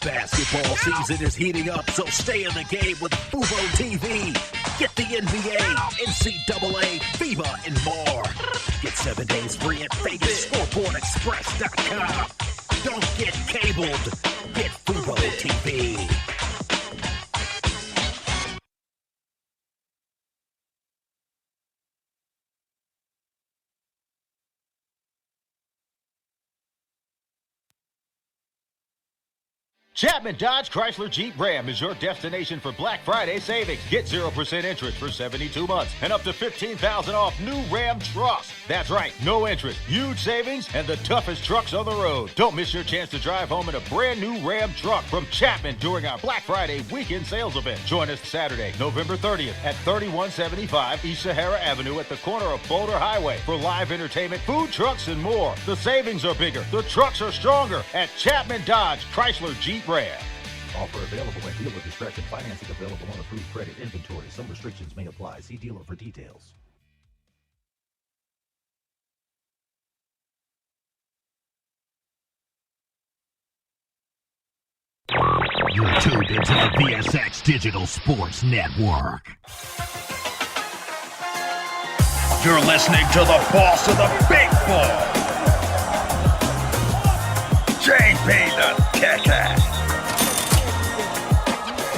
Basketball season is heating up, so stay in the game with Fubo TV. Get the NBA, NCAA, FIBA, and more. Get 7 days free at VegasScoreboardExpress.com. Don't get cabled. Get Fubo TV. Chapman Dodge Chrysler Jeep Ram is your destination for Black Friday savings. Get 0% interest for 72 months and up to $15,000 off new Ram trucks. That's right, no interest, huge savings, and the toughest trucks on the road. Don't miss your chance to drive home in a brand new Ram truck from Chapman during our Black Friday weekend sales event. Join us Saturday, November 30th at 3175 East Sahara Avenue at the corner of Boulder Highway for live entertainment, food trucks, and more. The savings are bigger, the trucks are stronger at Chapman Dodge Chrysler Jeep Ram. Offer available at dealer discretion. Financing available on approved credit inventory. Some restrictions may apply. See dealer for details. You're tuned into the VSX Digital Sports Network. You're listening to the boss of the big ball, JP the Kicker.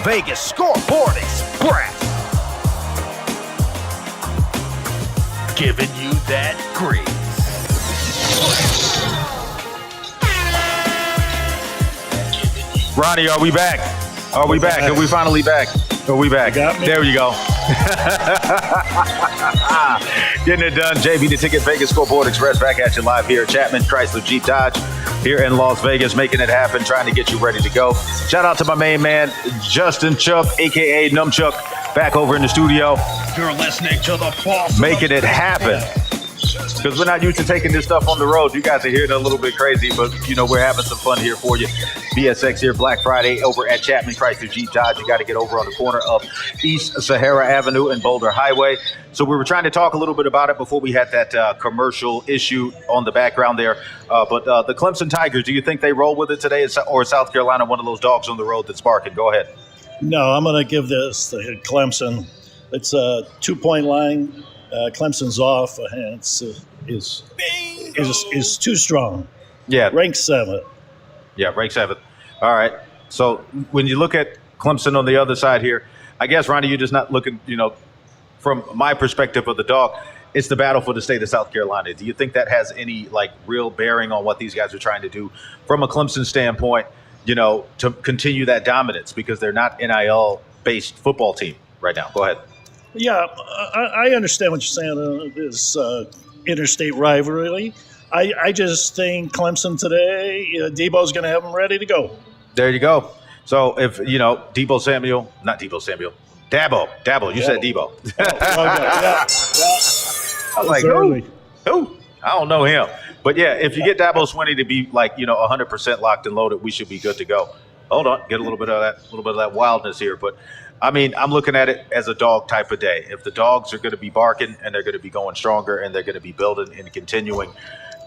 Vegas Scoreboard Express. Giving you that grease. Ronnie, are we back? Are we back? Are we finally back? Are we back? There you go. Getting it done. JB the Ticket, Vegas Scoreboard Express, back at you live here at Chapman Chrysler Jeep Dodge here in Las Vegas, making it happen, trying to get you ready to go. Shout out to my main man, Justin Chuck, a.k.a. Numchuck, back over in the studio. You're listening to the boss. Making it happen. Because we're not used to taking this stuff on the road. You guys are hearing it a little bit crazy, but, you know, we're having some fun here for you. VSX here, Black Friday over at Chapman Chrysler Jeep Dodge. You got to get over on the corner of East Sahara Avenue and Boulder Highway. So we were trying to talk a little bit about it before we had that commercial issue on the background there. But the Clemson Tigers, do you think they roll with it today, or South Carolina one of those dogs on the road that's barking? Go ahead. No, I'm going to give this to Clemson. It's a 2-point line. Clemson's off, and is too strong. Yeah, ranked 7th. Yeah, ranked 7th. All right. So when you look at Clemson on the other side here, I guess, Ronnie, you're just not looking. You know, from my perspective of the dog, it's the battle for the state of South Carolina. Do you think that has any real bearing on what these guys are trying to do from a Clemson standpoint? You know, to continue that dominance, because they're not NIL-based football team right now. Go ahead. Yeah, I understand what you're saying. This interstate rivalry. I just think Clemson today, Debo's going to have them ready to go. There you go. So if, Dabo Samuel, said Debo. Yeah. I was like, who? I don't know him. But yeah, if you get Dabo Swinney to be 100% locked and loaded, we should be good to go. Hold on, get a little bit of that wildness here. But I mean, I'm looking at it as a dog type of day. If the dogs are going to be barking and they're going to be going stronger and they're going to be building and continuing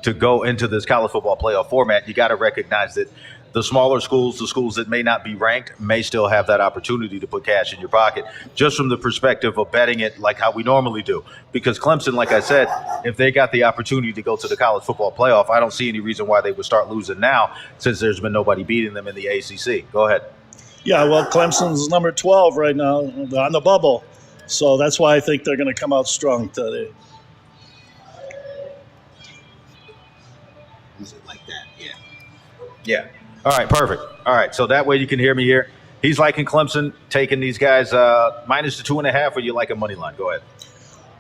to go into this college football playoff format, you got to recognize that the smaller schools, the schools that may not be ranked, may still have that opportunity to put cash in your pocket, just from the perspective of betting it like how we normally do. Because Clemson, like I said, if they got the opportunity to go to the college football playoff, I don't see any reason why they would start losing now, since there's been nobody beating them in the ACC. Go ahead. Yeah, well, Clemson's number 12 right now on the bubble. So that's why I think they're going to come out strong today. Is it like that? Yeah. Yeah. All right, perfect. All right, so that way you can hear me here. He's liking Clemson, taking these guys minus the 2.5, or you like a money line? Go ahead.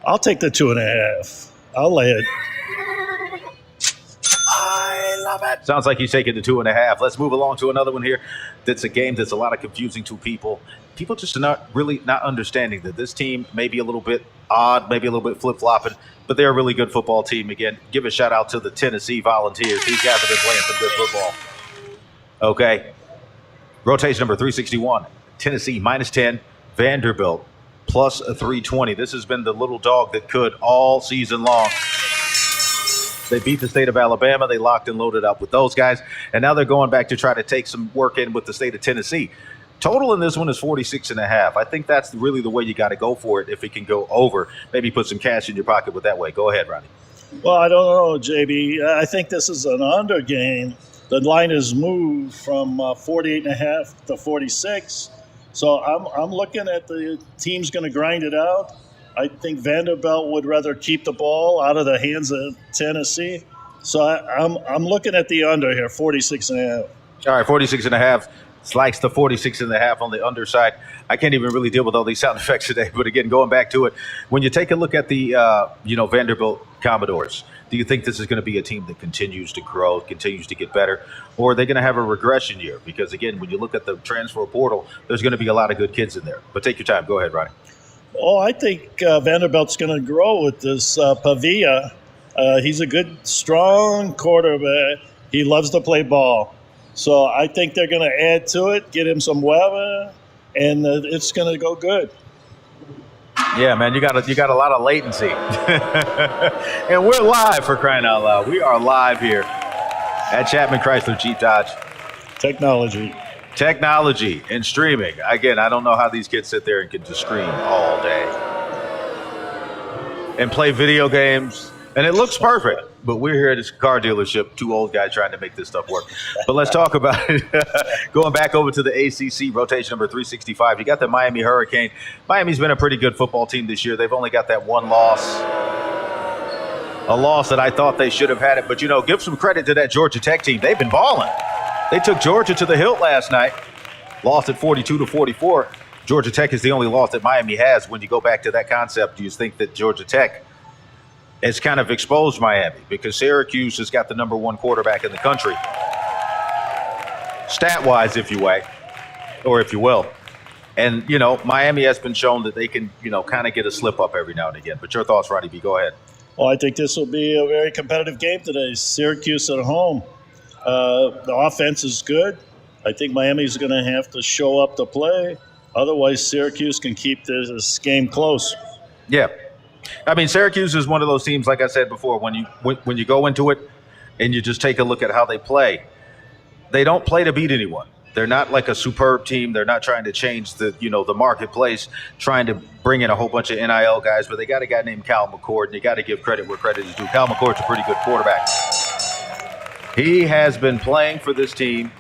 I'll take the 2.5. I'll lay it. I love it. Sounds like he's taking the 2.5. Let's move along to another one here. That's a game that's a lot of confusing to people. People just are not understanding that this team may be a little bit odd, maybe a little bit flip-flopping, but they're a really good football team. Again, give a shout out to the Tennessee Volunteers. These guys have been playing some good football. Okay. Rotation number 361. Tennessee minus 10. Vanderbilt plus 320. This has been the little dog that could all season long. They beat the state of Alabama. They locked and loaded up with those guys. And now they're going back to try to take some work in with the state of Tennessee. Total in this one is 46.5. I think that's really the way you got to go for it. If it can go over, maybe put some cash in your pocket with that way. Go ahead, Ronnie. Well, I don't know, JB. I think this is an under game. The line has moved from 48.5 to 46. So I'm looking at the team's going to grind it out. I think Vanderbilt would rather keep the ball out of the hands of Tennessee. So I'm looking at the under here, 46.5. All right, 46.5. Slice the 46.5 on the underside. I can't even really deal with all these sound effects today. But again, going back to it, when you take a look at the Vanderbilt Commodores, do you think this is going to be a team that continues to grow, continues to get better, or are they going to have a regression year? Because again, when you look at the transfer portal, there's going to be a lot of good kids in there. But take your time. Go ahead, Ronnie. Oh, I think Vanderbilt's going to grow with this Pavia. He's a good, strong quarterback. He loves to play ball. So I think they're going to add to it, get him some weather, and it's going to go good. Yeah, man, you got a lot of latency. And we're live, for crying out loud. We are live here at Chapman Chrysler Jeep Dodge. Technology and streaming. Again, I don't know how these kids sit there and can just stream all day and play video games. And it looks perfect, but we're here at this car dealership, two old guys trying to make this stuff work. But let's talk about it. Going back over to the ACC, rotation number 365. You got the Miami Hurricane. Miami's been a pretty good football team this year. They've only got that one loss, a loss that I thought they should have had it. But, give some credit to that Georgia Tech team. They've been balling. They took Georgia to the hilt last night, lost at 42-44. Georgia Tech is the only loss that Miami has. When you go back to that concept, do you think that Georgia Tech has kind of exposed Miami? Because Syracuse has got the number one quarterback in the country, stat-wise, if you will. And, Miami has been shown that they can, kind of get a slip-up every now and again. But your thoughts, Ronnie B., go ahead. Well, I think this will be a very competitive game today. Syracuse at home. The offense is good. I think Miami's going to have to show up to play. Otherwise, Syracuse can keep this game close. Yeah. I mean, Syracuse is one of those teams, like I said before, when you go into it and you just take a look at how they play, they don't play to beat anyone. They're not like a superb team. They're not trying to change the marketplace, trying to bring in a whole bunch of NIL guys, but they got a guy named Cal McCord, and you got to give credit where credit is due. Cal McCord's a pretty good quarterback. He has been playing for this team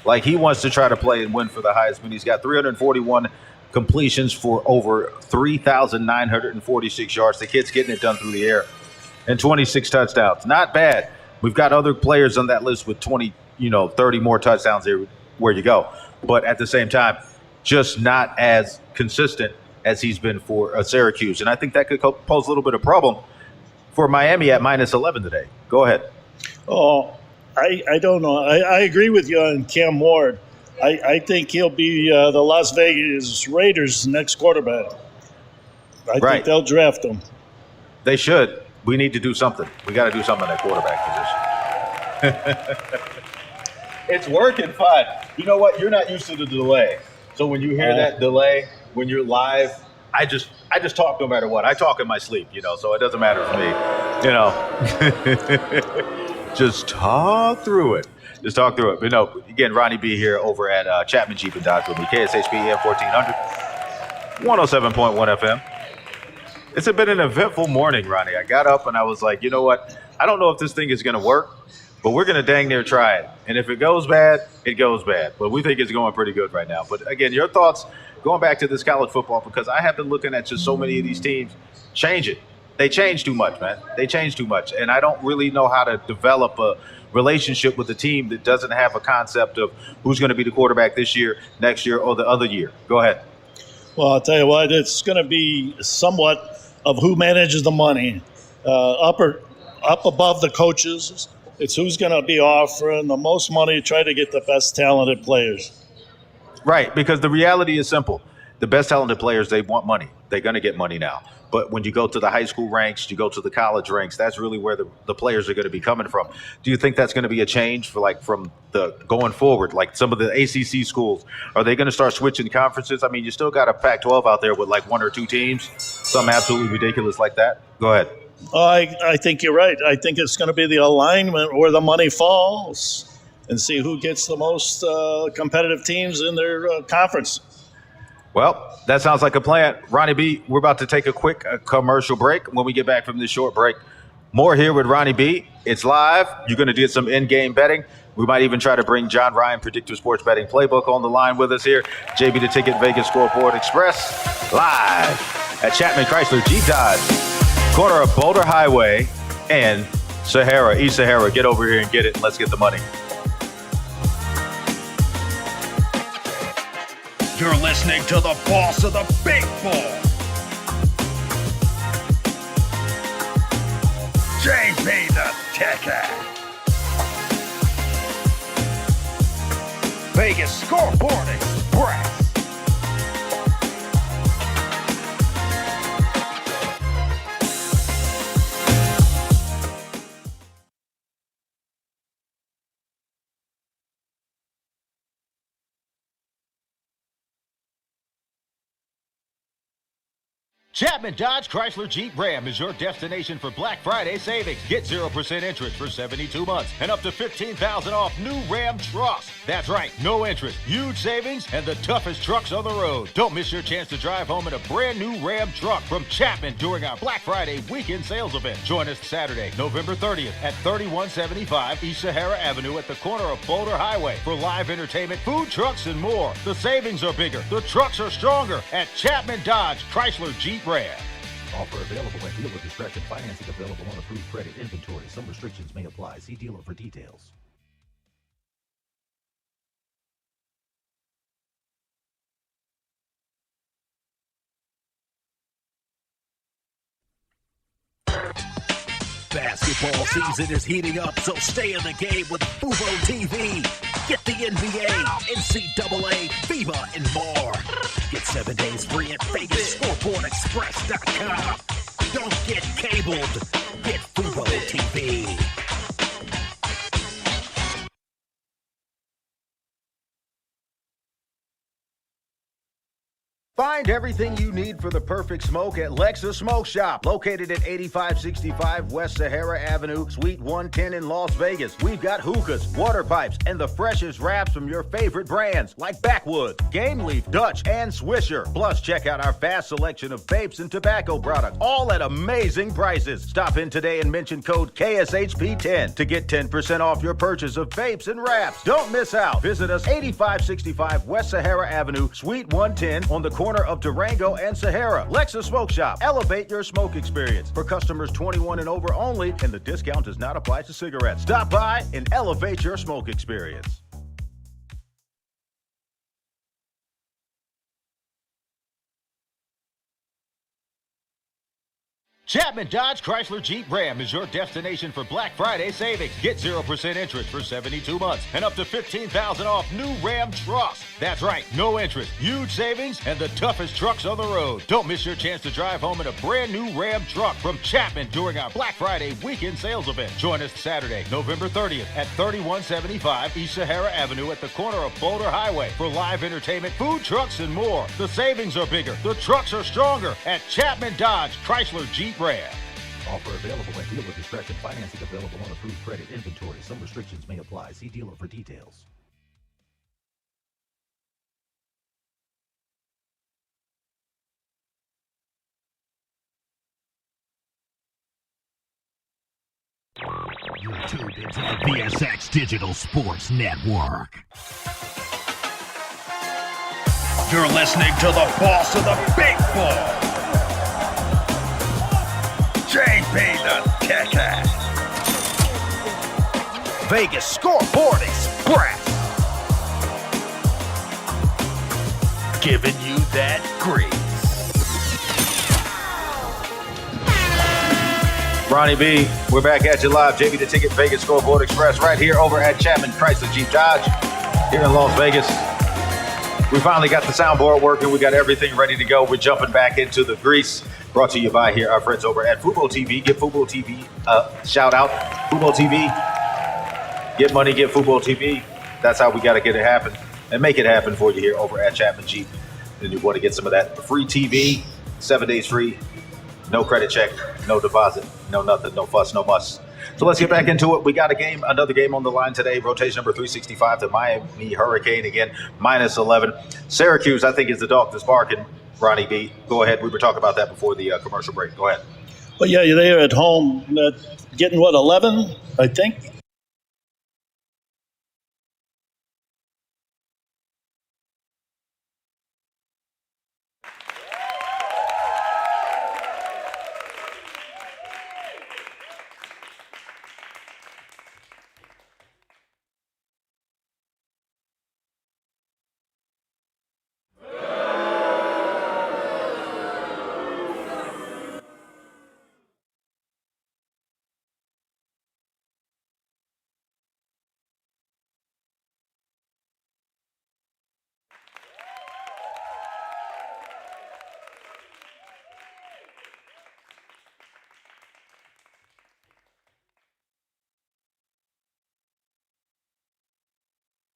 like he wants to try to play and win for the Heisman. He's got 341 completions for over 3,946 yards. The kid's getting it done through the air, and 26 touchdowns. Not bad. We've got other players on that list with 20, 30 more touchdowns there where you go. But at the same time, just not as consistent as he's been for Syracuse. And I think that could pose a little bit of problem for Miami at -11 today. Go ahead. Oh, I don't know. I agree with you on Cam Ward. I think he'll be the Las Vegas Raiders' next quarterback. I think they'll draft him. They should. We need to do something. We got to do something at quarterback position. It's working fine. You know what? You're not used to the delay. So when you hear that delay, when you're live, I just talk no matter what. I talk in my sleep, so it doesn't matter for me, Just talk through it. Just talk through it. But again, Ronnie B here over at Chapman Jeep and Dodge with me. KSHP AM 1400, 107.1 FM. It's been an eventful morning, Ronnie. I got up and I was like, you know what? I don't know if this thing is going to work, but we're going to dang near try it. And if it goes bad, it goes bad. But we think it's going pretty good right now. But again, your thoughts going back to this college football, because I have been looking at just so many of these teams change it. They change too much, man. They change too much. And I don't really know how to develop a relationship with a team that doesn't have a concept of who's going to be the quarterback this year, next year, or the other year. Go ahead. Well, I'll tell you what, it's going to be somewhat of who manages the money. Up above the coaches, it's who's going to be offering the most money to try to get the best talented players. Right, because the reality is simple. The best talented players, they want money. They're going to get money now. But when you go to the high school ranks, you go to the college ranks, that's really where the players are going to be coming from. Do you think that's going to be a change from the going forward? Like some of the ACC schools, are they going to start switching conferences? I mean, you still got a Pac-12 out there with like one or two teams, something absolutely ridiculous like that. Go ahead. Oh, I think you're right. I think it's going to be the alignment where the money falls and see who gets the most competitive teams in their conference. Well, that sounds like a plan. Ronnie B, we're about to take a quick commercial break. When we get back from this short break, more here with Ronnie B. It's live. You're going to do some in-game betting. We might even try to bring John Ryan, Predictive Sports Betting Playbook, on the line with us here. JB the Ticket, Vegas Scoreboard Express, live at Chapman Chrysler Jeep Dodge, corner of Boulder Highway and Sahara, East Sahara. Get over here and get it. Let's get the money. You're listening to the boss of the big ball, JB the Ticket. Vegas Scoreboard Express. Chapman Dodge Chrysler Jeep Ram is your destination for Black Friday savings. Get 0% interest for 72 months and up to $15,000 off new Ram trucks. That's right, no interest, huge savings, and the toughest trucks on the road. Don't miss your chance to drive home in a brand new Ram truck from Chapman during our Black Friday weekend sales event. Join us Saturday, November 30th at 3175 East Sahara Avenue at the corner of Boulder Highway for live entertainment, food trucks, and more. The savings are bigger, the trucks are stronger at Chapman Dodge Chrysler Jeep Ram. Offer available at dealer discretion. Financing available on approved credit inventory. Some restrictions may apply. See dealer for details. Basketball season is heating up, so stay in the game with Fubo TV. Get the NBA, NCAA, FIBA, and more. Get 7 days free at VegasScoreboardExpress.com. Don't get cabled. Get Fubo TV. Find everything you need for the perfect smoke at Lexus Smoke Shop, located at 8565 West Sahara Avenue, Suite 110 in Las Vegas. We've got hookahs, water pipes, and the freshest wraps from your favorite brands like Backwood, Game Leaf, Dutch, and Swisher. Plus, check out our vast selection of vapes and tobacco products, all at amazing prices. Stop in today and mention code KSHP10 to get 10% off your purchase of vapes and wraps. Don't miss out. Visit us 8565 West Sahara Avenue, Suite 110 on the corner of Durango and Sahara. Lexus Smoke Shop. Elevate your smoke experience. For customers 21 and over only, and the discount does not apply to cigarettes. Stop by and elevate your smoke experience. Chapman Dodge Chrysler Jeep Ram is your destination for Black Friday savings. Get 0% interest for 72 months and up to $15,000 off new Ram trucks. That's right, no interest, huge savings, and the toughest trucks on the road. Don't miss your chance to drive home in a brand new Ram truck from Chapman during our Black Friday weekend sales event. Join us Saturday, November 30th at 3175 East Sahara Avenue at the corner of Boulder Highway for live entertainment, food trucks, and more. The savings are bigger, the trucks are stronger at Chapman Dodge Chrysler Jeep Ram. Offer available at dealer discretion. Financing available on approved credit inventory. Some restrictions may apply. See dealer for details. You're tuned into the VSX Digital Sports Network. You're listening to the boss of the big ball, JB the Ticket. Vegas Scoreboard Express. Giving you that grease. Ronnie B, we're back at you live. JB the Ticket, Vegas Scoreboard Express, right here over at Chapman Chrysler Jeep Dodge here in Las Vegas. We finally got the soundboard working. We got everything ready to go. We're jumping back into the grease. Brought to you by here, our friends over at Fubo TV. Give Fubo TV a shout out. Fubo TV. Get money, get Fubo TV. That's how we got to get it happen and make it happen for you here over at Chapman Jeep. And you want to get some of that free TV, 7 days free, No credit check, no deposit, no nothing, no fuss, no muss. So let's get back into it. We got another game on the line today. Rotation number 365, the Miami Hurricane again, minus 11. Syracuse, I think, is the dog that's barking. Ronnie B, go ahead. We were talking about that before the commercial break. Go ahead. Well, yeah, they're at home, getting 11, I think.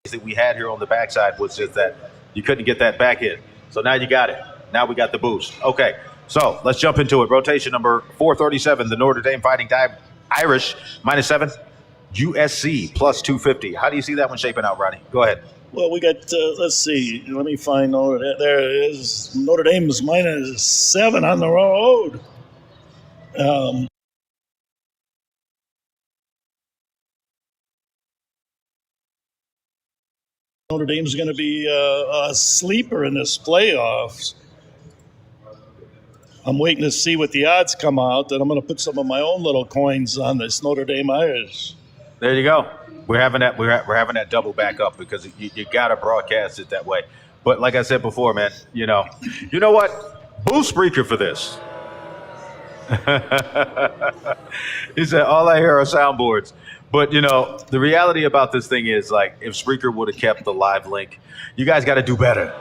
That we had here on the backside was just that you couldn't get that back in. So now you got it. Now we got the boost. Okay, so let's jump into it. Rotation number 437, the Notre Dame Fighting Irish, minus 7. USC, plus 250. How do you see that one shaping out, Ronnie? Go ahead. Well, we got, let's see. Let me find Notre Dame. There it is. Notre Dame is minus 7 on the road. Notre Dame's going to be a sleeper in this playoffs. I'm waiting to see what the odds come out, and I'm going to put some of my own little coins on this Notre Dame Irish. There you go. We're having that double back up because you got to broadcast it that way. But like I said before, man, you know what? Boo Spreaker for this. He said, all I hear are soundboards. But, the reality about this thing is, like, if Spreaker would have kept the live link, you guys got to do better.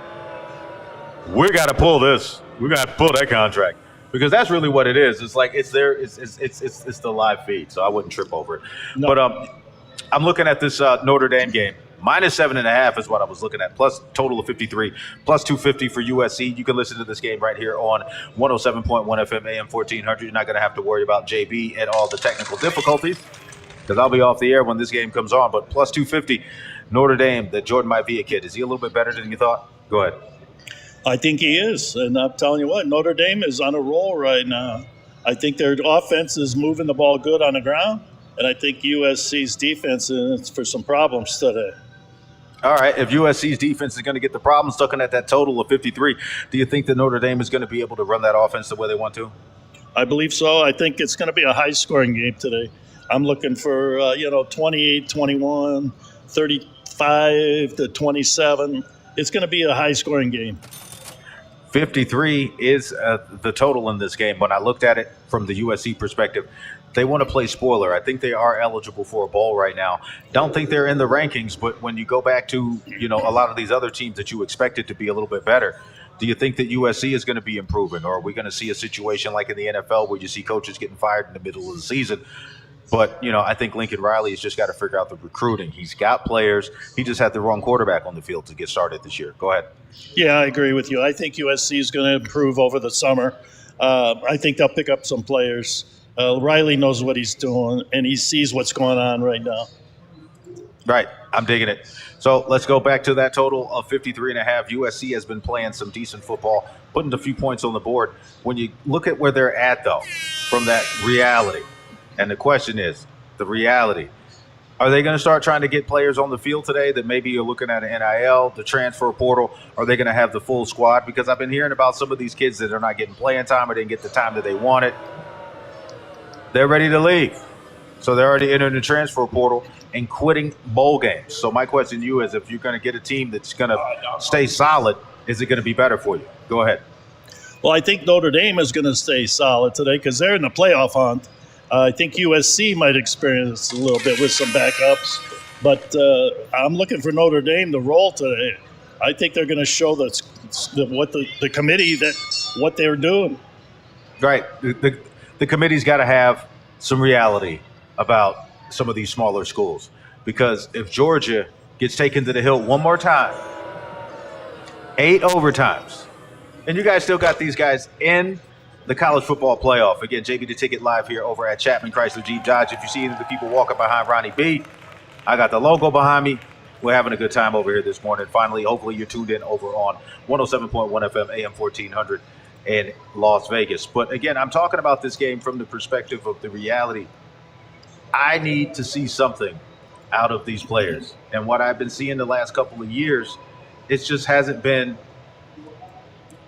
We got to pull this. We got to pull that contract because that's really what it is. It's like it's there. It's the live feed, so I wouldn't trip over it. No. But I'm looking at this Notre Dame game. Minus 7.5 is what I was looking at. Plus total of 53. Plus 250 for USC. You can listen to this game right here on 107.1 FM AM 1400. You're not going to have to worry about JB and all the technical difficulties because I'll be off the air when this game comes on. But plus 250, Notre Dame, the Jordan Maivia kid. Is he a little bit better than you thought? Go ahead. I think he is. And I'm telling you what, Notre Dame is on a roll right now. I think their offense is moving the ball good on the ground. And I think USC's defense is for some problems today. All right. If USC's defense is going to get the problems, looking at that total of 53, do you think that Notre Dame is going to be able to run that offense the way they want to? I believe so. I think it's going to be a high-scoring game today. I'm looking for, 28-21, 35-27. It's going to be a high-scoring game. 53 is the total in this game. When I looked at it from the USC perspective, they want to play spoiler. I think they are eligible for a bowl right now. Don't think they're in the rankings, but when you go back to, a lot of these other teams that you expected to be a little bit better, do you think that USC is going to be improving? Or are we going to see a situation like in the NFL where you see coaches getting fired in the middle of the season? But, I think Lincoln Riley has just got to figure out the recruiting. He's got players. He just had the wrong quarterback on the field to get started this year. Go ahead. Yeah, I agree with you. I think USC is going to improve over the summer. I think they'll pick up some players. Riley knows what he's doing, and he sees what's going on right now. Right. I'm digging it. So let's go back to that total of 53.5. USC has been playing some decent football, putting a few points on the board. When you look at where they're at, though, from that reality, and the question is, the reality, are they going to start trying to get players on the field today that maybe you're looking at an NIL, the transfer portal? Are they going to have the full squad? Because I've been hearing about some of these kids that are not getting playing time or didn't get the time that they wanted. They're ready to leave. So they're already entering the transfer portal and quitting bowl games. So my question to you is, if you're going to get a team that's going to stay solid, is it going to be better for you? Go ahead. Well, I think Notre Dame is going to stay solid today because they're in the playoff hunt. I think USC might experience a little bit with some backups, but I'm looking for Notre Dame to roll today. I think they're going to show the committee what they're doing. Right. The committee's got to have some reality about some of these smaller schools, because if Georgia gets taken to the hill one more time, 8 overtimes, and you guys still got these guys in the college football playoff. Again, JB the Ticket live here over at Chapman Chrysler Jeep Dodge. If you see any of the people walking behind Ronnie B, I got the logo behind me. We're having a good time over here this morning. Finally, hopefully you're tuned in over on 107.1 FM, AM 1400 in Las Vegas. But again, I'm talking about this game from the perspective of the reality. I need to see something out of these players. And what I've been seeing the last couple of years, it just hasn't been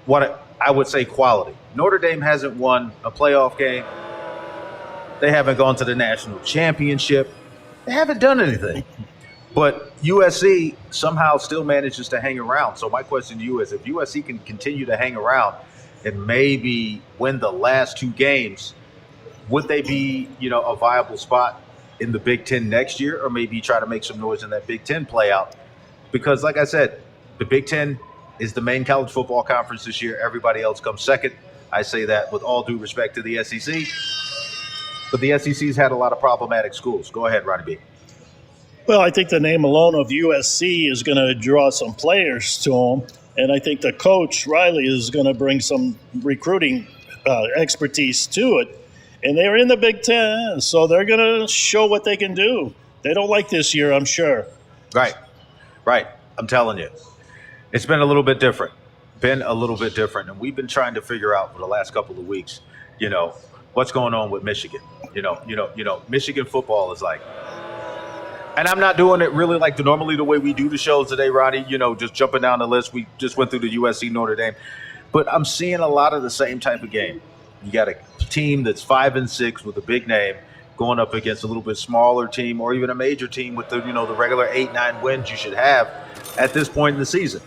what I would say quality. Notre Dame hasn't won a playoff game. They haven't gone to the national championship. They haven't done anything. But USC somehow still manages to hang around. So my question to you is, if USC can continue to hang around and maybe win the last two games, would they be, a viable spot in the Big Ten next year, or maybe try to make some noise in that Big Ten playout? Because like I said, the Big Ten is the main college football conference this year. Everybody else comes second. I say that with all due respect to the SEC. But the SEC's had a lot of problematic schools. Go ahead, Ronnie B. Well, I think the name alone of USC is going to draw some players to them. And I think the coach, Riley, is going to bring some recruiting expertise to it. And they're in the Big Ten, so they're going to show what they can do. They don't like this year, I'm sure. Right. I'm telling you. It's been a little bit different. And we've been trying to figure out for the last couple of weeks, what's going on with Michigan. Michigan football is like, and I'm not doing it really like normally the way we do the shows today, Ronnie, just jumping down the list. We just went through the USC Notre Dame. But I'm seeing a lot of the same type of game. You got a team that's 5-6 with a big name going up against a little bit smaller team, or even a major team with the regular 8-9 wins you should have at this point in the season.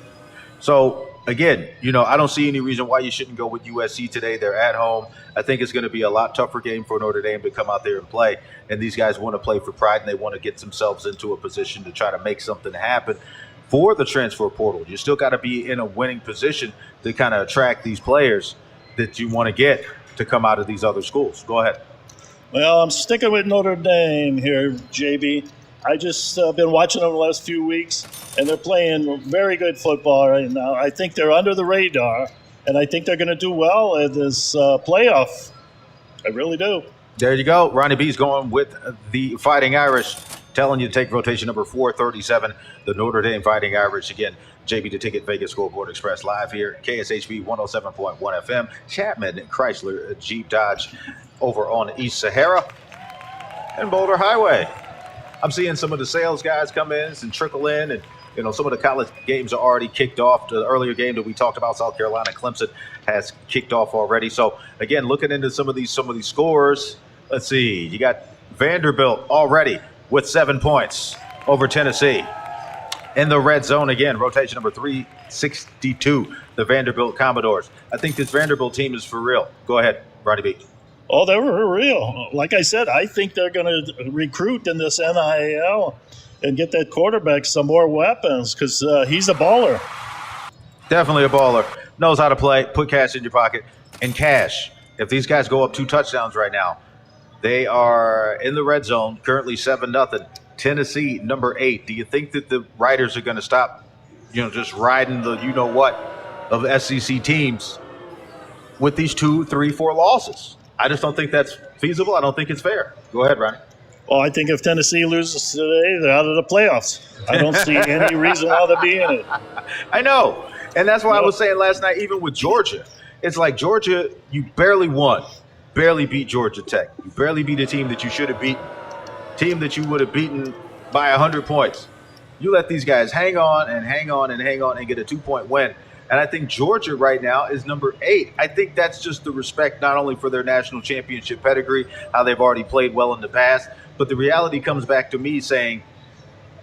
So again, I don't see any reason why you shouldn't go with USC today. They're at home. I think it's going to be a lot tougher game for Notre Dame to come out there and play. And these guys want to play for pride, and they want to get themselves into a position to try to make something happen for the transfer portal. You still got to be in a winning position to kind of attract these players that you want to get to come out of these other schools. Go ahead. Well, I'm sticking with Notre Dame here, JB. I just been watching them the last few weeks, and they're playing very good football right now. I think they're under the radar, and I think they're going to do well at this playoff. I really do. There you go. Ronnie B's going with the Fighting Irish, telling you to take rotation number 437, the Notre Dame Fighting Irish. Again, JB the Ticket, Vegas Scoreboard Express live here, KSHP 107.1 FM, Chapman Chrysler Jeep Dodge over on East Sahara and Boulder Highway. I'm seeing some of the sales guys come in and trickle in, and some of the college games are already kicked off. The earlier game that we talked about, South Carolina, Clemson, has kicked off already. So again, looking into some of these scores, let's see. You got Vanderbilt already with 7 points over Tennessee. In the red zone again, rotation number 362, the Vanderbilt Commodores. I think this Vanderbilt team is for real. Go ahead, Ronnie B. Oh, they were real. Like I said, I think they're going to recruit in this NIL and get that quarterback some more weapons because he's a baller. Definitely a baller. Knows how to play, put cash in your pocket. And cash, if these guys go up 2 touchdowns right now, they are in the red zone, currently 7-0. Tennessee, number 8. Do you think that the Riders are going to stop, just riding the you-know-what of SEC teams with these 2, 3, 4 losses? I just don't think that's feasible. I don't think it's fair. Go ahead, Ronnie. Well, I think if Tennessee loses today, they're out of the playoffs. I don't see any reason why they'll be in it. I know. And that's why I was saying last night, even with Georgia, it's like Georgia, you barely won. Barely beat Georgia Tech. You barely beat a team that you should have beaten. Team that you would have beaten by 100 points. You let these guys hang on and get a 2-point win. And I think Georgia right now is number 8. I think that's just the respect not only for their national championship pedigree, how they've already played well in the past, but the reality comes back to me saying,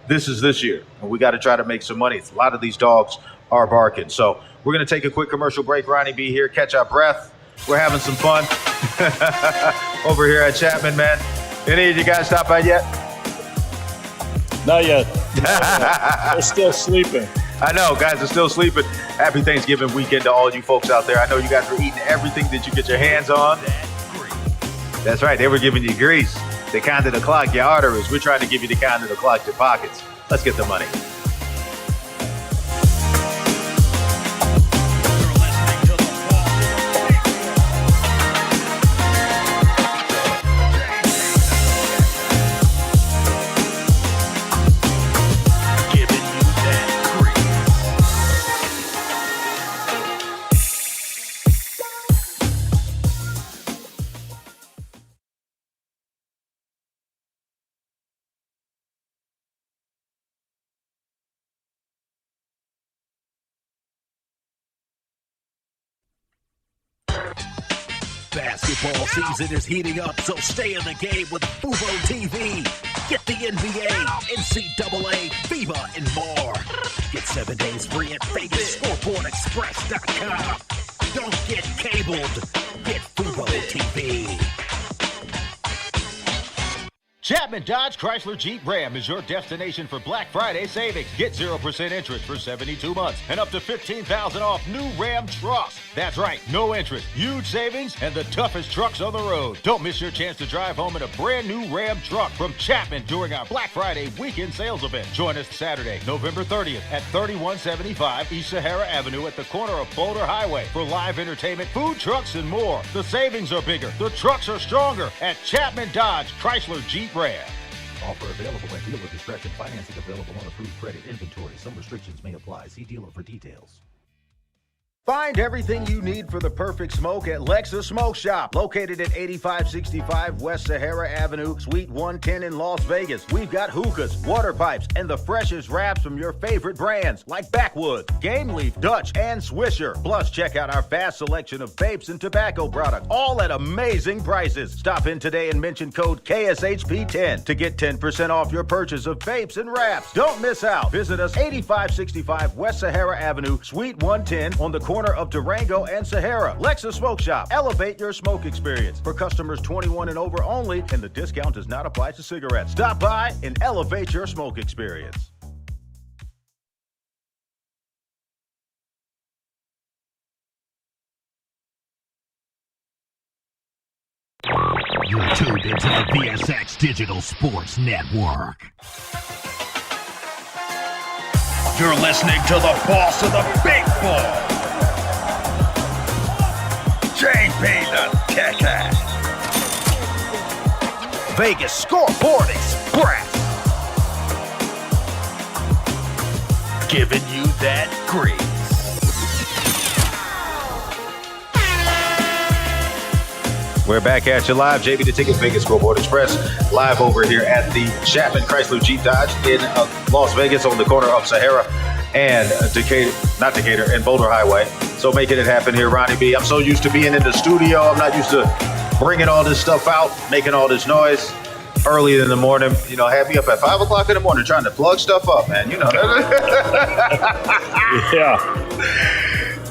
this is this year, and we got to try to make some money. A lot of these dogs are barking. So we're going to take a quick commercial break. Ronnie B here, catch our breath. We're having some fun over here at Chapman, man. Any of you guys stop by yet? Not yet. They're still sleeping. I know, guys are still sleeping. Happy Thanksgiving weekend to all you folks out there. I know you guys were eating everything that you get your hands on. That's right. They were giving you grease, the kind that'll clog your arteries. We're trying to give you the kind that'll clog your pockets. Let's get the money. Basketball season is heating up, so stay in the game with Fubo TV. Get the NBA, NCAA, FIBA, and more. Get 7 days free at VegasScoreboardExpress.com. Don't get cabled. Get Fubo TV. Chapman Dodge Chrysler Jeep Ram is your destination for Black Friday savings. Get 0% interest for 72 months and up to $15,000 off new Ram trucks. That's right, no interest, huge savings, and the toughest trucks on the road. Don't miss your chance to drive home in a brand new Ram truck from Chapman during our Black Friday weekend sales event. Join us Saturday, November 30th at 3175 East Sahara Avenue at the corner of Boulder Highway for live entertainment, food trucks, and more. The savings are bigger, the trucks are stronger at Chapman Dodge Chrysler Jeep Ram. Offer available at dealer discretion. Financing available on approved credit inventory. Some restrictions may apply. See dealer for details. Find everything you need for the perfect smoke at Lexus Smoke Shop, located at 8565 West Sahara Avenue, Suite 110 in Las Vegas. We've got hookahs, water pipes, and the freshest wraps from your favorite brands like Backwood, Game Leaf, Dutch, and Swisher. Plus, check out our vast selection of vapes and tobacco products, all at amazing prices. Stop in today and mention code KSHP10 to get 10% off your purchase of vapes and wraps. Don't miss out. Visit us 8565 West Sahara Avenue, Suite 110 on the corner of Durango and Sahara. Lexus Smoke Shop. Elevate your smoke experience. For customers 21 and over only, and the discount does not apply to cigarettes. Stop by and elevate your smoke experience. You're tuned into the VSX Digital Sports Network. You're listening to the boss of the big ball, JP the Ticket. Vegas Scoreboard Express. Giving you that grease. We're back at you live. JB the Ticket, Vegas Scoreboard Express, live over here at the Chapman Chrysler Jeep Dodge in Las Vegas on the corner of Sahara and Decatur and Boulder Highway. So making it happen here, Ronnie B. I'm so used to being in the studio. I'm not used to bringing all this stuff out, making all this noise early in the morning. You know, have me up at 5 o'clock in the morning trying to plug stuff up, man. You know. Yeah.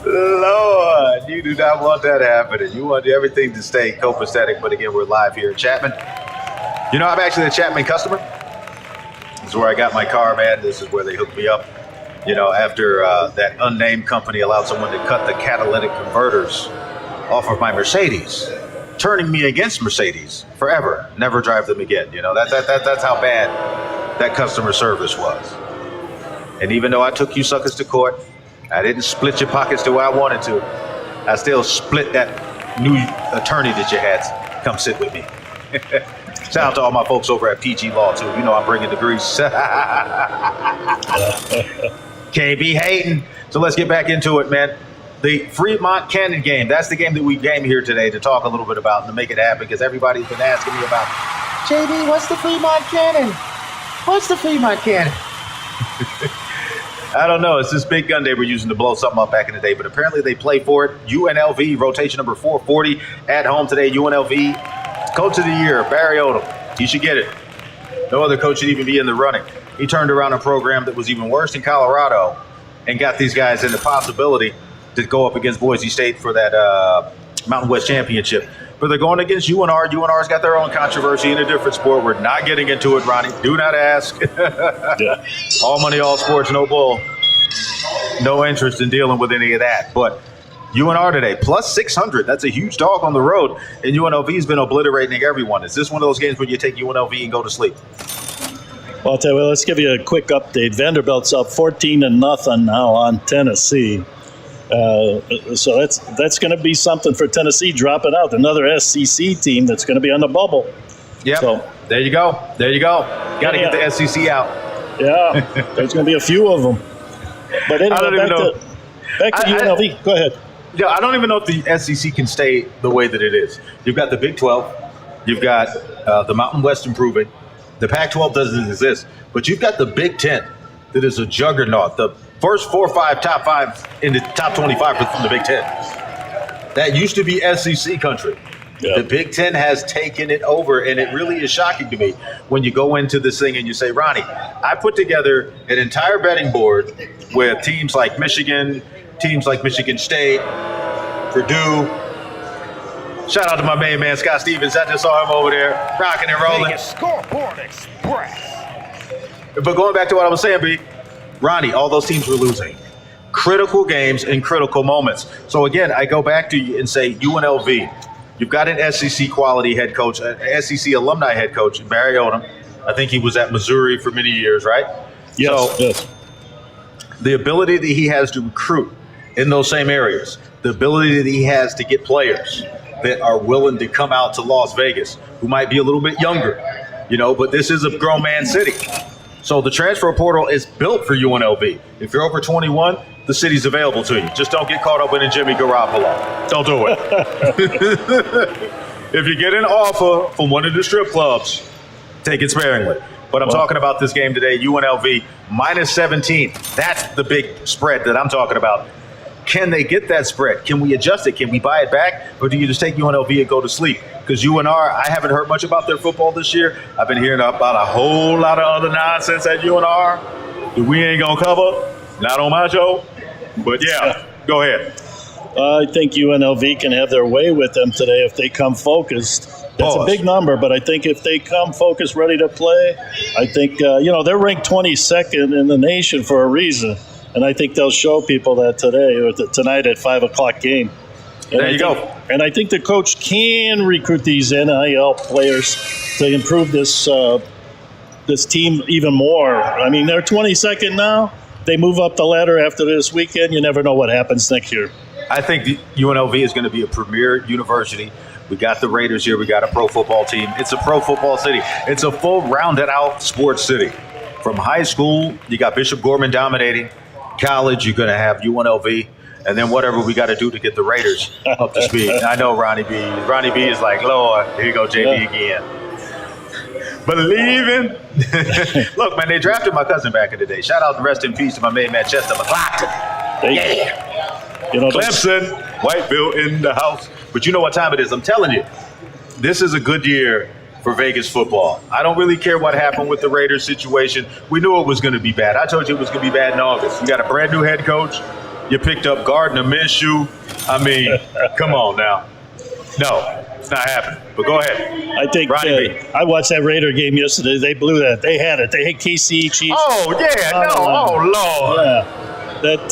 Lord, you do not want that happening. You want everything to stay copacetic. But again, we're live here at Chapman. You know, I'm actually a Chapman customer. This is where I got my car, man. This is where they hooked me up. You know, after that unnamed company allowed someone to cut the catalytic converters off of my Mercedes, turning me against Mercedes forever. Never drive them again. You know, that's how bad that customer service was. And even though I took you suckers to court, I didn't split your pockets the way I wanted to. I still split that new attorney that you had come sit with me. Shout out to all my folks over at PG Law, too. You know I'm bringing the grease. Can't be hating. So let's get back into it, man. The Fremont Cannon game. That's the game that we came here today to talk a little bit about and to make it happen because everybody's been asking me about, JB, what's the Fremont Cannon? What's the Fremont Cannon? I don't know. It's this big gun they were using to blow something up back in the day, but apparently they play for it. UNLV, rotation number 440 at home today. UNLV, Coach of the Year, Barry Odom. He should get it. No other coach should even be in the running. He turned around a program that was even worse in Colorado and got these guys in the possibility to go up against Boise State for that Mountain West Championship. But they're going against UNR. UNR's got their own controversy in a different sport. We're not getting into it, Ronnie. Do not ask. Yeah. All money, all sports, no bull. No interest in dealing with any of that. But UNR today, plus 600. That's a huge dog on the road. And UNLV's been obliterating everyone. Is this one of those games where you take UNLV and go to sleep? Well, I'll tell you, let's give you a quick update. Vanderbilt's up 14-0 now on Tennessee. So that's going to be something for Tennessee dropping out. Another SEC team that's going to be on the bubble. Yep. So, there you go. There you go. Got to get the SEC out. Yeah. There's going to be a few of them. But anyway, I don't even know. Back to UNLV. Go ahead. Yeah, I don't even know if the SEC can stay the way that it is. You've got the Big 12. You've got the Mountain West improving. The Pac-12 doesn't exist. But you've got the Big 10 that is a juggernaut. The first 4 or 5 top 5 in the top 25 from the Big 10. That used to be SEC country. The Big Ten has taken it over, and it really is shocking to me when you go into this thing and you say, Ronnie, I put together an entire betting board with teams like Michigan, teams like Michigan State, Purdue. Shout out to my main man, Scott Stevens. I just saw him over there rocking and rolling. Vegas Scoreboard Express. But going back to what I was saying, B, Ronnie, all those teams were losing. Critical games in critical moments. So again, I go back to you and say UNLV. You've got an SEC quality head coach, an SEC alumni head coach, Barry Odom. I think he was at Missouri for many years, right? Yes. The ability that he has to recruit in those same areas, the ability that he has to get players that are willing to come out to Las Vegas, who might be a little bit younger, but this is a grown man city. So the transfer portal is built for UNLV. If you're over 21, the city's available to you. Just don't get caught up in a Jimmy Garoppolo. Don't do it. If you get an offer from one of the strip clubs, take it sparingly. But I'm talking about this game today, UNLV minus 17. That's the big spread that I'm talking about. Can they get that spread? Can we adjust it? Can we buy it back? Or do you just take UNLV and go to sleep? Because UNR, I haven't heard much about their football this year. I've been hearing about a whole lot of other nonsense at UNR that we ain't going to cover. Not on my show. But, yeah, go ahead. I think UNLV can have their way with them today if they come focused. That's a big number, but I think if they come focused, ready to play, I think, they're ranked 22nd in the nation for a reason. And I think they'll show people that today or tonight at 5 o'clock game. And there you go. And I think the coach can recruit these NIL players to improve this team even more. I mean, they're 22nd now. They move up the ladder after this weekend. You never know what happens next year. I think the UNLV is going to be a premier university. We got the Raiders here. We got a pro football team. It's a pro football city. It's a full rounded out sports city. From high school, you got Bishop Gorman dominating. College, you're going to have UNLV. And then whatever we got to do to get the Raiders up to speed. I know Ronnie B. Ronnie B is like, Lord, here you go, JB again. Believing. Look, man, they drafted my cousin back in the day. Shout out and rest in peace to my main man, Chester McLaughlin. Yeah. Clemson, Whiteville in the house. But you know what time it is. I'm telling you, this is a good year for Vegas football. I don't really care what happened with the Raiders situation. We knew it was going to be bad. I told you it was going to be bad in August. You got a brand new head coach. You picked up Gardner Minshew. I mean, come on now. No, it's not happening. But go ahead. I think I watched that Raider game yesterday. They blew that. They had it. They had KC Chiefs. Oh, yeah. Oh, Lord. Yeah. That,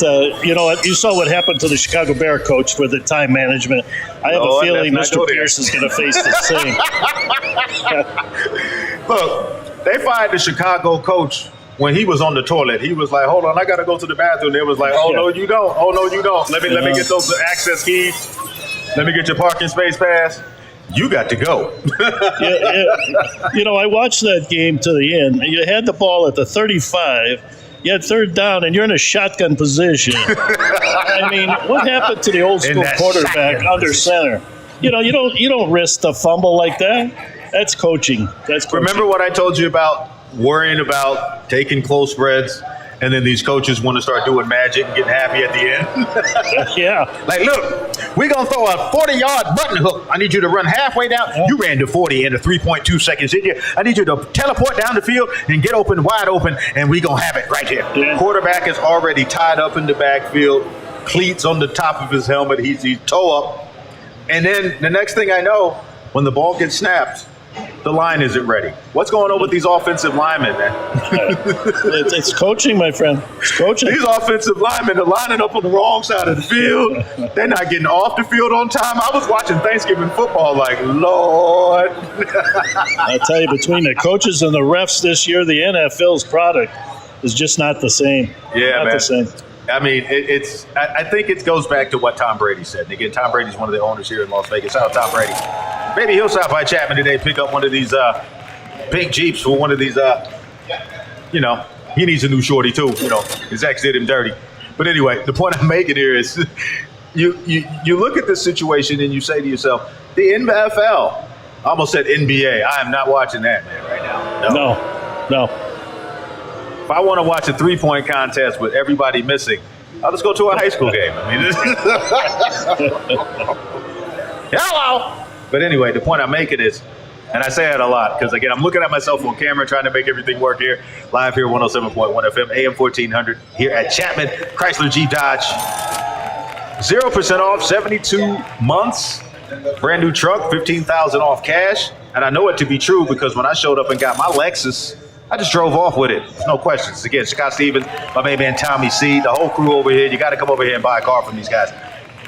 you saw what happened to the Chicago Bear coach for the time management. I have a feeling Mr. Pierce is going to face the same. Look, they fired the Chicago coach when he was on the toilet. He was like, hold on, I got to go to the bathroom. They was like, oh, no, you don't. Oh, no, you don't. Let me get those access keys. Let me get your parking space pass. You got to go. I watched that game to the end. You had the ball at the 35. You had third down, and you're in a shotgun position. I mean, what happened to the old school quarterback under center? You don't risk a fumble like that. That's coaching. Remember what I told you about worrying about taking close spreads, and then these coaches want to start doing magic and getting happy at the end? Yeah. Like, look, we're going to throw a 40-yard button hook. I need you to run halfway down. Yeah. You ran to 40 in 3.2 seconds, didn't you? I need you to teleport down the field and get open, wide open, and we're going to have it right here. Yeah. Quarterback is already tied up in the backfield, cleats on the top of his helmet. He's toe up. And then the next thing I know, when the ball gets snapped, the line isn't ready. What's going on with these offensive linemen, man? It's coaching, my friend. It's coaching. These offensive linemen are lining up on the wrong side of the field. They're not getting off the field on time. I was watching Thanksgiving football like, Lord. I tell you, between the coaches and the refs this year, the NFL's product is just not the same. Yeah, not the same. I mean, I think it goes back to what Tom Brady said. And again, Tom Brady's one of the owners here in Las Vegas. Shout out Tom Brady. Maybe he'll stop by Chapman today, pick up one of these pink Jeeps for one of these, he needs a new shorty too. His ex did him dirty. But anyway, the point I'm making here is you look at this situation and you say to yourself, the NFL, I almost said NBA. I am not watching that, man, right now. No. If I want to watch a 3-point contest with everybody missing, I'll just go to a high school game. I mean, Hello. But anyway, the point I'm making is, and I say that a lot because, again, I'm looking at myself on camera trying to make everything work here. Live here, 107.1 FM, AM 1400 here at Chapman, Chrysler Jeep Dodge. 0% off, 72 months. Brand new truck, $15,000 off cash. And I know it to be true because when I showed up and got my Lexus, I just drove off with it. No questions. Again, Scott Stevens, my main man Tommy C, the whole crew over here. You got to come over here and buy a car from these guys.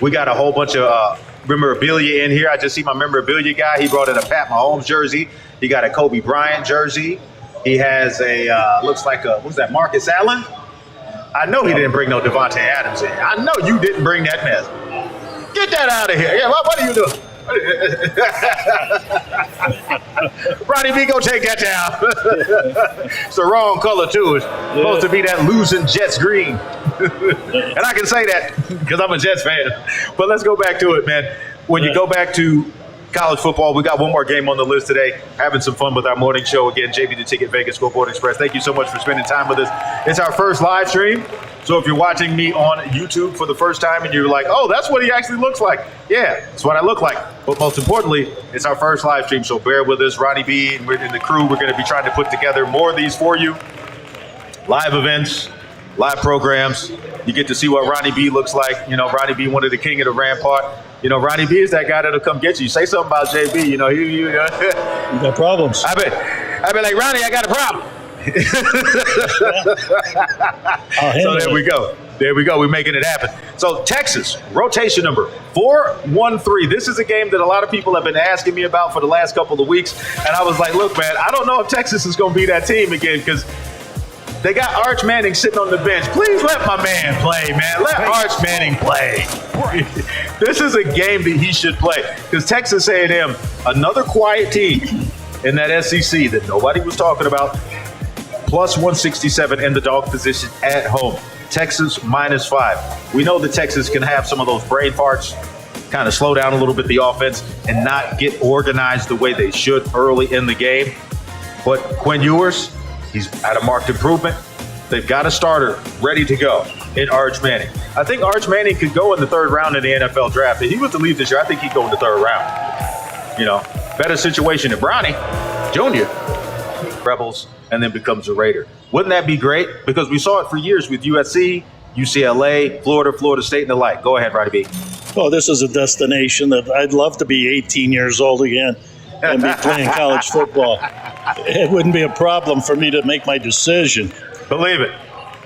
We got a whole bunch of memorabilia in here. I just see my memorabilia guy. He brought in a Pat Mahomes jersey. He got a Kobe Bryant jersey. He has a, looks like a, what's that, Marcus Allen? I know he didn't bring no Devontae Adams in. I know you didn't bring that mess. Get that out of here. Yeah, what are you doing? Ronnie B, go take that down. It's the wrong color too. It's supposed to be that losing Jets green. And I can say that because I'm a Jets fan. But let's go back to it, man. When you go back to college football, we got one more game on the list today. Having some fun with our morning show. Again, JB the Ticket, Vegas Scoreboard Express. Thank you so much for spending time with us. It's our first live stream. So if you're watching me on YouTube for the first time and you're like, oh, that's what he actually looks like. Yeah, that's what I look like. But most importantly, it's our first live stream. So bear with us. Ronnie B and the crew, we're going to be trying to put together more of these for you. Live events, live programs. You get to see what Ronnie B looks like. You know, Ronnie B, one of the king of the Rampart. You know, Ronnie B is that guy that'll come get you. Say something about JB. You know, you got problems. I be like, Ronnie, I got a problem. So there we go. There we go. We're making it happen. So Texas, rotation number 413. This is a game that a lot of people have been asking me about for the last couple of weeks. And I was like, look, man, I don't know if Texas is going to be that team again because they got Arch Manning sitting on the bench. Please let my man play, man. Let Arch Manning play. This is a game that he should play because Texas A&M, another quiet team in that SEC that nobody was talking about, plus 167 in the dog position at home. Texas -5. We know that Texas can have some of those brain farts, kind of slow down a little bit the offense and not get organized the way they should early in the game. But Quinn Ewers, he's at a marked improvement. They've got a starter ready to go in Arch Manning. I think Arch Manning could go in the third round in the NFL draft. If he was to leave this year, I think he'd go in the third round. You know, better situation than Bronny Jr. Rebels, and then becomes a Raider. Wouldn't that be great? Because we saw it for years with USC, UCLA, Florida State, and the like. Go ahead, Roddy B. Oh, this is a destination that I'd love to be 18 years old again and be playing college football. It wouldn't be a problem for me to make my decision. Believe it.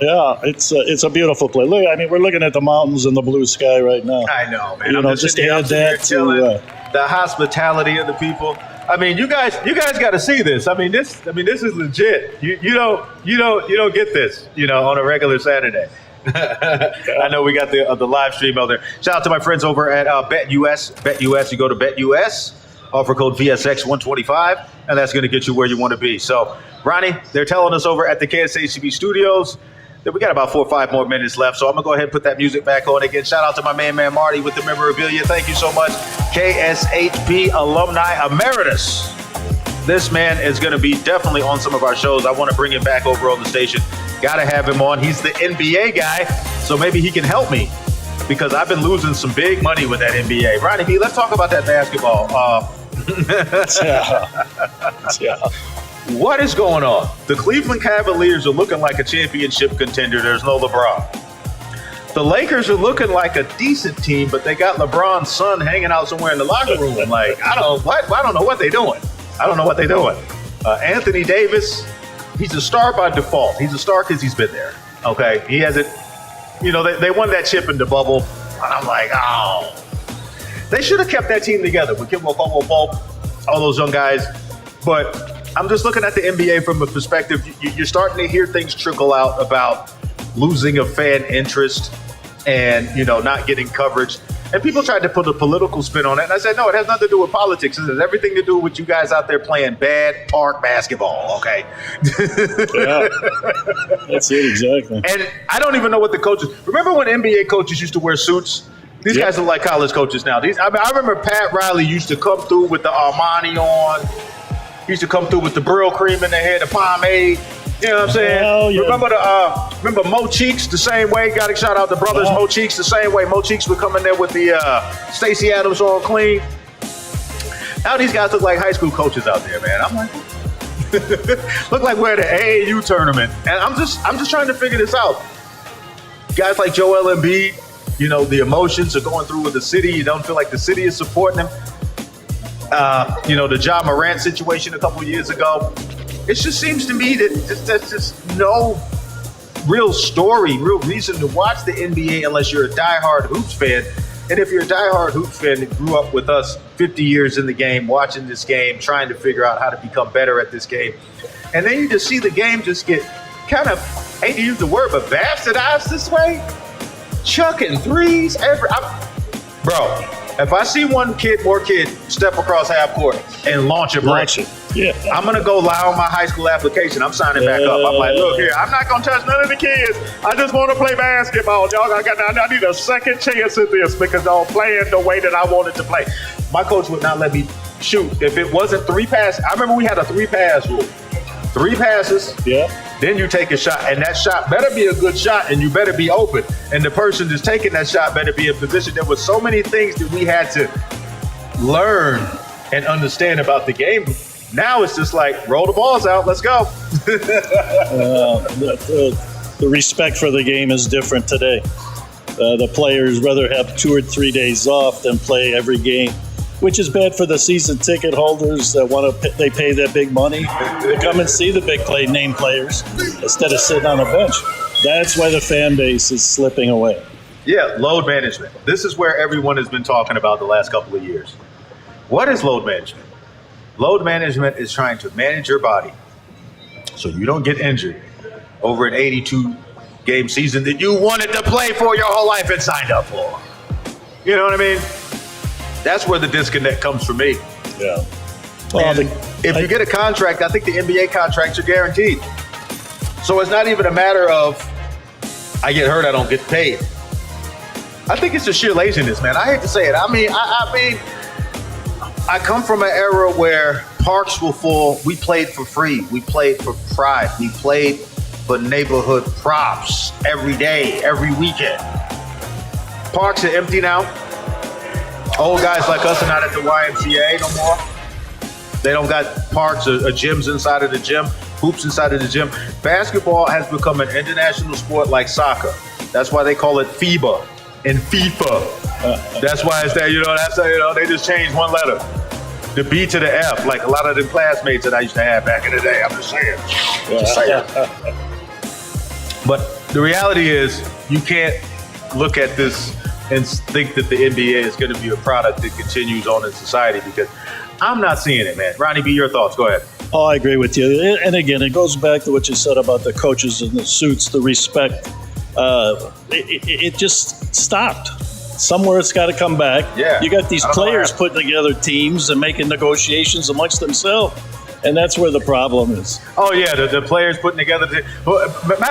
Yeah, it's a beautiful place. Look, I mean, we're looking at the mountains and the blue sky right now. I know, man. You know, just add that to the hospitality of the people. I mean, you guys got to see this. I mean, this is legit. You don't get this, you know, on a regular Saturday. I know we got the live stream out there. Shout out to my friends over at BetUS. BetUS, you go to BetUS, offer code VSX125, and that's going to get you where you want to be. So, Ronnie, they're telling us over at the KSHB studios that we got about 4 or 5 more minutes left. So I'm going to go ahead and put that music back on again. Shout out to my man Marty with the memorabilia. Thank you so much. KSHB alumni emeritus. This man is going to be definitely on some of our shows. I want to bring him back over on the station. Got to have him on. He's the NBA guy, so maybe he can help me because I've been losing some big money with that NBA. Ronnie B, let's talk about that basketball. Yeah. What is going on? The Cleveland Cavaliers are looking like a championship contender. There's no LeBron. The Lakers are looking like a decent team, but they got LeBron's son hanging out somewhere in the locker room. Like, I don't know what they're doing. Anthony Davis, he's a star by default. He's a star because he's been there. Okay, he hasn't. You know, they won that chip in the bubble, and I'm like, oh, they should have kept that team together with Kim Pope, all those young guys, but. I'm just looking at the NBA from a perspective. You're starting to hear things trickle out about losing of fan interest and, you know, not getting coverage. And people tried to put a political spin on it. And I said, no, it has nothing to do with politics. It has everything to do with you guys out there playing bad park basketball, okay? Yeah, that's it, exactly. And I don't even know what the coaches – remember when NBA coaches used to wear suits? These guys are like college coaches now. I remember Pat Riley used to come through with the Armani on. He used to come through with the Brill cream in their hair, the pomade. You know what I'm saying? Yeah. Remember Mo Cheeks the same way? Got to shout out the brothers Mo Cheeks the same way. Mo Cheeks would come in there with the Stacey Adams on clean. Now these guys look like high school coaches out there, man. I'm like, look like we're at an AAU tournament, and I'm just trying to figure this out. Guys like Joel Embiid, you know, the emotions are going through with the city. You don't feel like the city is supporting them. You know, the Ja Morant situation a couple of years ago. It just seems to me that there's just no real story, real reason to watch the NBA unless you're a diehard hoops fan. And if you're a diehard hoops fan that grew up with us 50 years in the game, watching this game, trying to figure out how to become better at this game, and then you just see the game just get kind of, hate to use the word, but bastardized this way, chucking threes bro, if I see more kid step across half court and launch a break, I'm going to go lie on my high school application. I'm signing back up. I'm like, look here, I'm not going to touch none of the kids. I just want to play basketball. Y'all, I need a second chance at this because y'all playing the way that I wanted to play. My coach would not let me shoot. If it wasn't 3 passes, I remember we had a 3-pass rule. 3 passes, then you take a shot. And that shot better be a good shot, and you better be open. And the person that's taking that shot better be in position. There were so many things that we had to learn and understand about the game. Now it's just like, roll the balls out, let's go. The respect for the game is different today. The players rather have 2 or 3 days off than play every game, which is bad for the season ticket holders that they pay that big money to come and see the big name players instead of sitting on a bench. That's why the fan base is slipping away. Yeah, load management. This is where everyone has been talking about the last couple of years. What is load management? Load management is trying to manage your body so you don't get injured over an 82-game season that you wanted to play for your whole life and signed up for. You know what I mean? That's where the disconnect comes for me. Yeah. Well, if you get a contract, I think the NBA contracts are guaranteed. So it's not even a matter of I get hurt, I don't get paid. I think it's just sheer laziness, man. I hate to say it. I mean, I come from an era where parks were full. We played for free. We played for pride. We played for neighborhood props every day, every weekend. Parks are empty now. Old guys like us are not at the YMCA no more. They don't got parks or gyms inside of the gym, hoops inside of the gym. Basketball has become an international sport like soccer. That's why they call it FIBA and FIFA. That's why it's that, they just changed one letter. The B to the F, like a lot of the classmates that I used to have back in the day. I'm just saying. But the reality is, you can't look at this and think that the NBA is going to be a product that continues on in society, because I'm not seeing it, man. Ronnie B, your thoughts. Go ahead. Oh, I agree with you. And again, it goes back to what you said about the coaches and the suits, the respect. It just stopped. Somewhere it's got to come back. Yeah. You got these players putting together teams and making negotiations amongst themselves. And that's where the problem is. Oh, yeah, the players putting together. Matter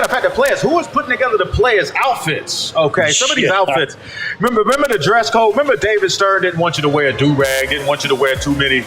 of fact, the players. Who was putting together the players' outfits? Okay, some of these outfits. Remember the dress code? Remember David Stern didn't want you to wear a do-rag, didn't want you to wear too many,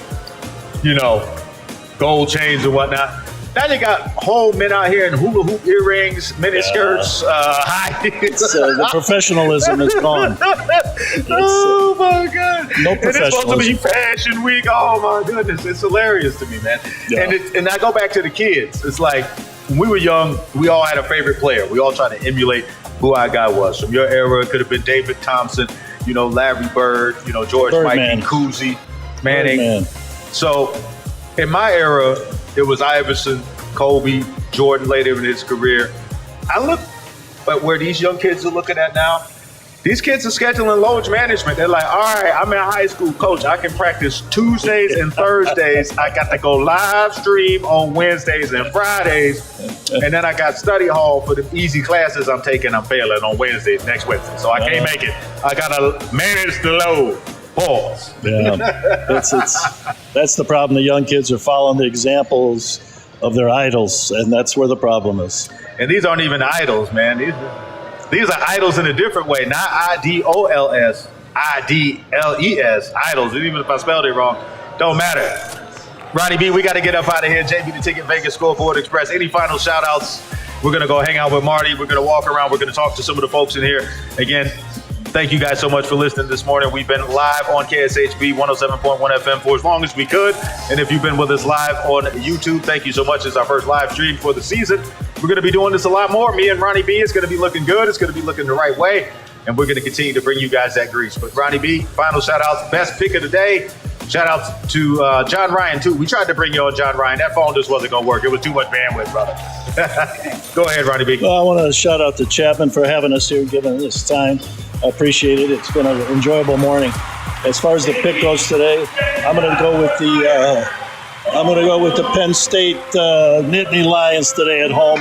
gold chains and whatnot. Now you got whole men out here in hula hoop earrings, mini skirts, high. The professionalism is gone. Oh my God! No professionalism. And it's supposed to be Fashion Week. Oh my goodness, it's hilarious to me, man. Yeah. And I go back to the kids. It's like when we were young, we all had a favorite player. We all tried to emulate who our guy was. From your era, it could have been David Thompson, Larry Bird, George Mikey, Cousy, Manning. Birdman. So in my era, it was Iverson, Kobe, Jordan later in his career. I look at where these young kids are looking at now. These kids are scheduling load management. They're like, all right, I'm in high school, coach. I can practice Tuesdays and Thursdays. I got to go live stream on Wednesdays and Fridays. And then I got study hall for the easy classes I'm taking. I'm failing on Wednesdays, next Wednesday. So I can't make it. I got to manage the load. Pause. Yeah, that's the problem. The young kids are following the examples of their idols, and that's where the problem is. And these aren't even idols, man. These are idols in a different way, not IDOLS, IDLES, idols. Even if I spelled it wrong, don't matter. Ronnie B, we got to get up out of here. JB, the Ticket, Vegas, Scoreboard Express. Any final shout-outs? We're going to go hang out with Marty. We're going to walk around. We're going to talk to some of the folks in here. Again, Thank you guys so much for listening this morning. We've been live on KSHB 107.1 FM for as long as we could. And if you've been with us live on YouTube, thank you so much. It's our first live stream for the season. We're going to be doing this a lot more. Me and Ronnie B, it's going to be looking good. It's going to be looking the right way. And we're going to continue to bring you guys that grease. But Ronnie B, final shout out, best pick of the day. Shout out to John Ryan, too. We tried to bring you on John Ryan. That phone just wasn't going to work. It was too much bandwidth, brother. Go ahead, Ronnie B. Well, I want to shout out to Chapman for having us here, giving us time. I appreciate it. It's been an enjoyable morning. As far as the pick goes today, I'm going to go with the Penn State Nittany Lions today at home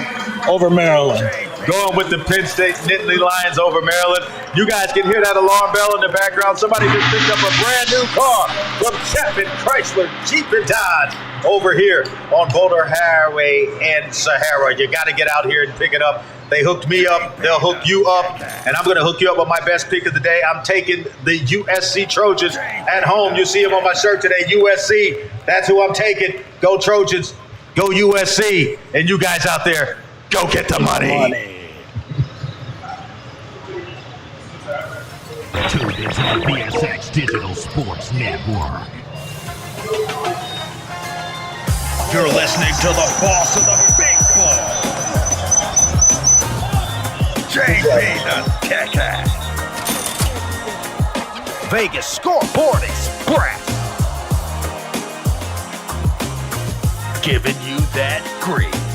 over Maryland. Going with the Penn State Nittany Lions over Maryland. You guys can hear that alarm bell in the background. Somebody just picked up a brand new car from Chapman Chrysler Jeep and Dodge over here on Boulder Highway and Sahara. You got to get out here and pick it up. They hooked me up. They'll hook you up. And I'm going to hook you up with my best pick of the day. I'm taking the USC Trojans at home. You see them on my shirt today, USC. That's who I'm taking. Go Trojans. Go USC. And you guys out there, go get the money. Tuned into the BSX Digital Sports Network. You're listening to the boss of the big ball, JP the Tech. Vegas Scoreboard Express. Giving you that grease.